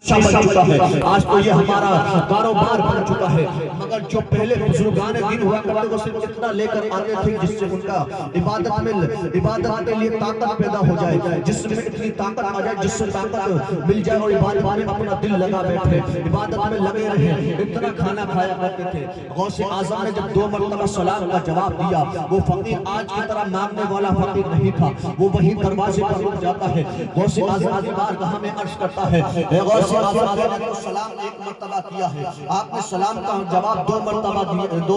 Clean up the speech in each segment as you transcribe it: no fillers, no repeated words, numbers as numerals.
بن چکا ہے، آج تو یہ ہمارا کاروبار بن چکا ہے، مگر جو پہلے بزرگان دین ہوا کرتے وہ صرف اتنا لے کر آتے تھے جس سے ان کا عبادت کے لیے طاقت پیدا ہو جائے، جس میں اتنی طاقت آ جائے جس سے طاقت مل جائے اور عبادت میں اپنا دل لگا بیٹھے، عبادت میں لگے رہے، اتنا کھانا کھایا کرتے تھے۔ غوث اعظم نے جب 2 مرتبہ سلام کا جواب دیا، وہ فقیر آج کی طرح مانگنے والا فقیر نہیں تھا، وہ وہی دروازے پر رک جاتا ہے، غوث اعظم کی بارگاہ میں عرض کرتا ہے، اے غوث اعظم نے تو سلام 1 مرتبہ کیا ہے، آپ نے سلام کا جواب 2 مرتبہ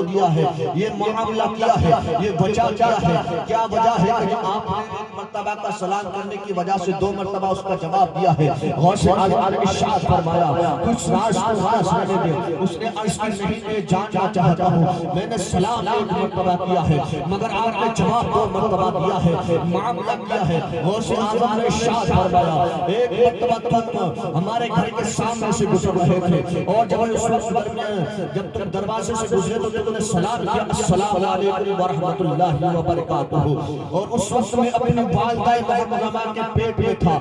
دیا ہے، یہ معاملہ کیا ہے، یہ وجہ کیا ہے، کیا وجہ ہے کہ آپ نے 1 مرتبہ کا سلام کرنے کی وجہ سے 2 مرتبہ اس کا جواب دیا ہے؟ غوث اعظم نے ارشاد فرمایا، کچھ راز تو راز رہنے دے۔ اس نے عرض کی نہیں، میں جاننا چاہتا ہوں، میں نے سلام 1 مرتبہ کیا ہے مگر آپ نے جواب 2 مرتبہ دیا ہے، معاملہ کیا ہے؟ غوث اعظم نے ارشاد فرمایا، 1 مرتبہ تم ہمارے گھر کے سامنے سے گزر رہے تھے اور جب تم دروازے سے گزرے تو تم نے سلام کیا، السلام علیکم ورحمۃ اللہ وبرکاتہ، اور اس وقت میں اپنی والدہ محترمہ کے پیٹ میں تھا،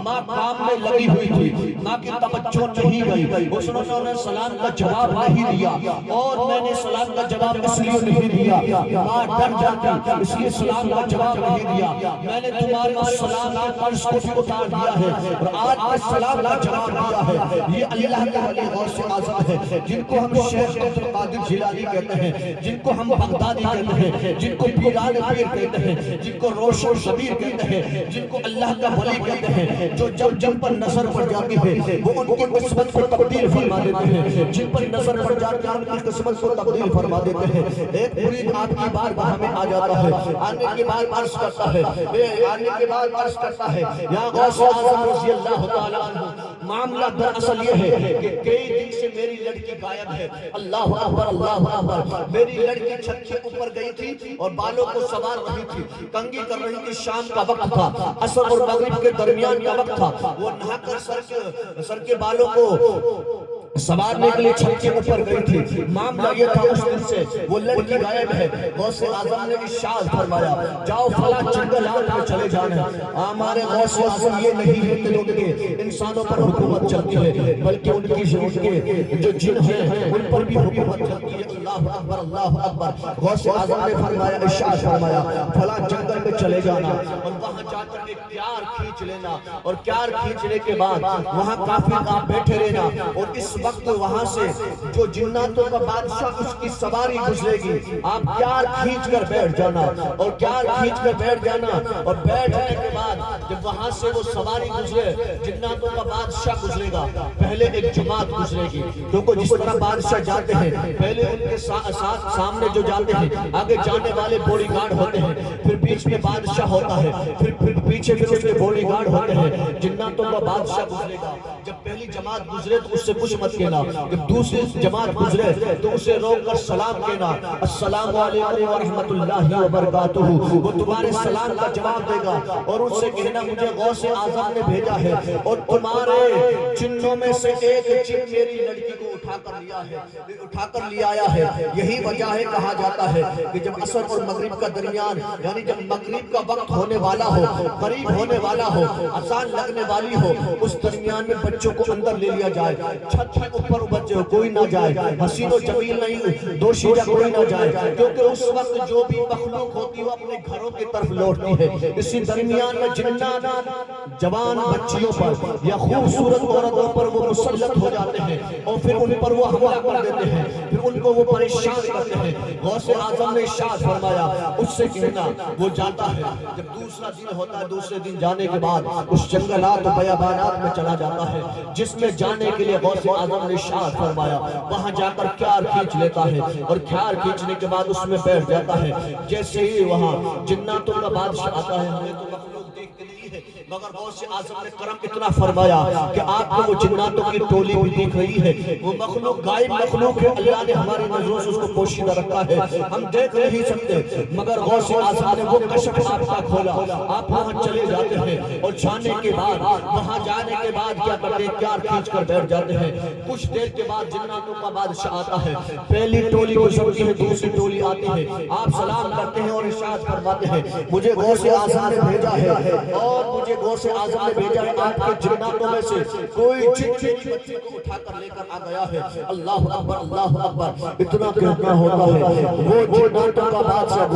ماں کام میں لگی ہوئی تھی، ماں کی توجہ نہیں گئی، اس نے سلام کا جواب نہیں دیا، اور میں نے سلام کا جواب اس لیے نہیں دیا، ماں ڈر جاتی اس لیے سلام کا جواب نہیں دیا، میں نے تمہارے سلام کے قرض کو بھی اتار دیا ہے اور آج میں سلام کا جواب دیا ہے۔ یہ اللہ کے ولی غوث اعظم ہے، جن کو ہم شیخ عبد القادر جیلانی کہتے ہیں، جن کو ہم بغدادی کہتے ہیں، جن کو پیران پیر کہتے ہیں، جن کو روشن شبیر کہتے ہیں، جن کو اللہ کا ولی کہتے ہیں، جو جب پر نظر پڑ جاتی ہے وہ ان کی قسمت کو تبدیل فرما دیتے ہیں، جن پر نظر پڑ جاتی ہے ان کی قسمت کو تبدیل فرما دیتے ہیں۔ ایک مرید آپ کی بارگاہ میں آ جاتا ہے، آنے کے بعد عرض کرتا ہے، یا غوث اعظم رضی اللہ تعالیٰ عنہ، معاملہ دراصل یہ ہے کہ کئی دن سے میری لڑکی غائب ہے، اللہ اکبر اللہ اکبر، میری لڑکی چھت کے اوپر گئی تھی اور بالوں کو سنوار رہی تھی، کنگھی کر رہی تھی، شام کا وقت تھا، عصر اور مغرب کے درمیان کا وقت تھا، وہ نہا کر سر کے بالوں کو سنوارنے کے لیے چھت کے اوپر گئی تھی، معاملہ یہ تھا اس دن سے وہ لڑکی غائب ہے۔ غوث اعظم نے ارشاد فرمایا، جاؤ فلاں جنگلات میں چلے جانا۔ ہمارے غوث اعظم یہ نہیں کہتے ان کے انسانوں پر حکومت چلتی ہے بلکہ ان کی جو جن ہیں ان پر بھی حکومت چلتی ہے۔ اللہ اکبر اللہ اکبر۔ غوث اعظم نے فرمایا، ارشاد فرمایا، فلاں جنگل میں چلے جانا اور وہاں جا کر ایک کیار کھینچ لینا، اور کیار کھینچنے کے بعد وہاں کافی آپ بیٹھے رہنا، اور اس وقت وہاں سے جو جناتوں کا بادشاہ اس کی سواری گزرے گی، آپ کیار کھینچ کر بیٹھ جانا، اور کیار کھینچ کر بیٹھ جانا، اور بیٹھنے کے بعد جب وہاں سے وہ سواری گزرے، جناتوں کا بادشاہ گزرے گا، پہلے ایک جماعت گزرے گی، کیونکہ جس طرح بادشاہ جاتے ہیں پہلے ان کے ساتھ سامنے جو جاتے ہیں آگے جانے والے بوڈی گارڈ ہوتے ہیں، پھر بیچ میں بادشاہ ہوتا ہے، پھر پیچھے اس کے بوڈی گارڈ ہوتے ہیں، جناتوں کا بادشاہ گزرے گا۔ جب پہلی جماعت گزرے تو اس سے کچھ مت کہنا، جب دوسری جماعت گزرے تو اسے روک کر سلام کہنا، السلام علیکم ورحمۃ اللہ وبرکاتہ، وہ تمہارے سلام کا جواب دے گا، اور ان سے کہنا مجھے غوث اعظم نے بھیجا ہے اور تمہارے جنوں میں سے ایک جن میری لڑکی کو اٹھا کر لے آیا ہے۔ یہی وجہ ہے کہا جاتا ہے کہ جب عصر اور مغرب کا درمیان، یعنی جب مغرب کا وقت ہونے والا ہو، قریب ہونے والا ہو، اذان لگنے والی ہو، اس درمیان میں بچوں کو اندر لے لیا جائے، چھت کے اوپر بچے کوئی نہ جائے، حسین و جمیل نہیں، دوشیزہ کوئی نہ جائے، کیونکہ اس وقت جو بھی مخلوق ہوتی وہ اپنے گھروں کی طرف لوٹتی ہے۔ اسی درمیان میں جنات جوان بچیوں پر یا خوبصورت عورتوں پر وہ مسلط ہو جاتے ہیں اور پھر ان پر وہ حملہ کر دیتے ہیں، پھر ان کو وہ پریشان کرتے ہیں۔ غوث اعظم نے ارشاد فرمایا، اس سے کہنا وہ جاتا ہے، جب دوسرا دن ہوتا ہے دوسرے دن جانے کے بعد اس جنگلات و بیابانات میں چلا جاتا ہے، جس میں جانے کے لیے غوث اعظم نے ارشاد فرمایا، وہاں جا کر کیار کھینچ لیتا ہے، اور کیار کھینچنے کے بعد اس میں بیٹھ جاتا ہے۔ جیسے ہی وہاں جناتوں کا بادشاہ آتا ہے، ہمیں تو مخلوق دیکھتے نہیں ہے، مگر غوث اعظم نے کرم اتنا فرمایا کہ آپ کو وہ جناتوں کی ٹولی بھی دیکھ رہی ہے، وہ مخلوق غائب مخلوق ہے، اللہ نے ہماری نظروں سے اس کو پوشیدہ رکھا ہے، ہم دیکھ نہیں سکتے، مگر غوث اعظم نے وہ کشف آپ کا کھولا، آپ وہاں چلے جاتے ہیں، اور جانے کے بعد وہاں جانے کے بعد کیا کرتے ہیں، کیار کھینچ کر بیٹھ جاتے ہیں۔ کچھ دیر کے بعد جناتوں کا بادشاہ آتا ہے، پہلی ٹولی گزرتی ہے، دوسری ٹولی آتی ہے، آپ سلام کرتے ہیں اور ارشاد فرماتے ہیں مجھے غوث اعظم نے بھیجا ہے اور اور مجھے غوث اعظم نے بھیجا ہے آپ کے جناتوں میں سے کوئی جن میری بچی کو اٹھا کر لے کر آ گیا ہے۔ اللہ اکبر اللہ اکبر، اتنا کہنا ہوتا ہے وہ جناتوں کا بادشاہ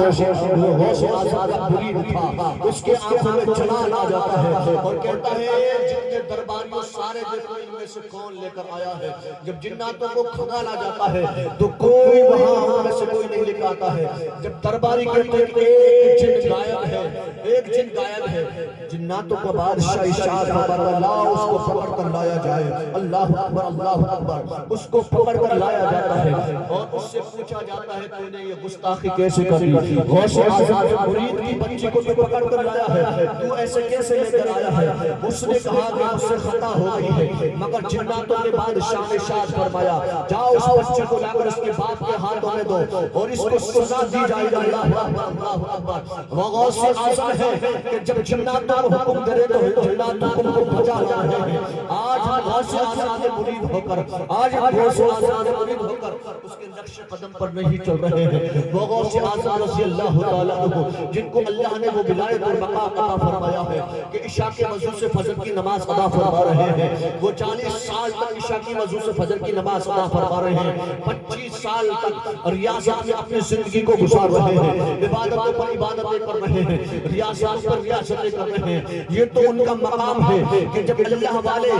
غوث اعظم کا مرید تھا، اس کے آنکھوں میں جلال آ جاتا ہے اور کہتا ہے جن کے درباریوں سارے دیکھو ان میں سے کون لے کر آیا ہے۔ جب جناتوں کو کھنگال آ جاتا ہے تو کوئی وہاں ان میں سے کوئی نہیں لے آتا ہے۔ جب درباری کہتے ہیں کہ ایک جن غائب ہے، ایک جن غائب ہے، جناتوں کا بادشاہ ارشاد فرماتا ہے لا اس کو پکڑ کر لایا جائے۔ اللہ اکبر اللہ اکبر، اس کو پکڑ کر لایا جاتا ہے اور اس سے پوچھا جاتا ہے تو نے یہ گستاخی کیسے کری؟ غوث اعظم کے مرید کی بچی کو تو پکڑ کر لایا ہے، تو ایسے کیسے لے کر آیا ہے؟ اس نے کہا کہ مجھ سے خطا ہو گئی ہے، مگر جناتوں کے بادشاہ نے ارشاد فرمایا جاؤ اس بچے کو لا کر اس کے باپ کے ہاتھوں میں دو اور اس کو سزا دی جائے گی۔ اللہ اکبر اللہ اکبر، وہ غوث اعظم ہے کہ جب جناتوں کو حکم کرے تو جنات حکم کو بجا لاتے ہیں۔ آج ہم غوث اعظم کے مرید ہو کر، آج ہم غوث اعظم کے مرید ہو کر اس کے نقش قدم پر نہیں چل رہے ہیں۔ وہ غوث اعظم رضی اللہ تعالیٰ عنہ جن کو اللہ نے وہ ولایت اور مقام عطا فرمایا ہے کہ عشاء کے وضو سے فجر کی نماز ادا فرما رہے ہیں، وہ 40 سال تک عشاء کی وضو سے فجر کی نماز ادا فرما رہے ہیں، 25 سال تک ریاضت میں اپنی زندگی کو گزار رہے ہیں، عبادتوں پر عبادتیں کر رہے ہیں، ریاضت پر ریاضتیں کر رہے ہیں۔ یہ تو ان کا مقام ہے کہ جب اللہ والے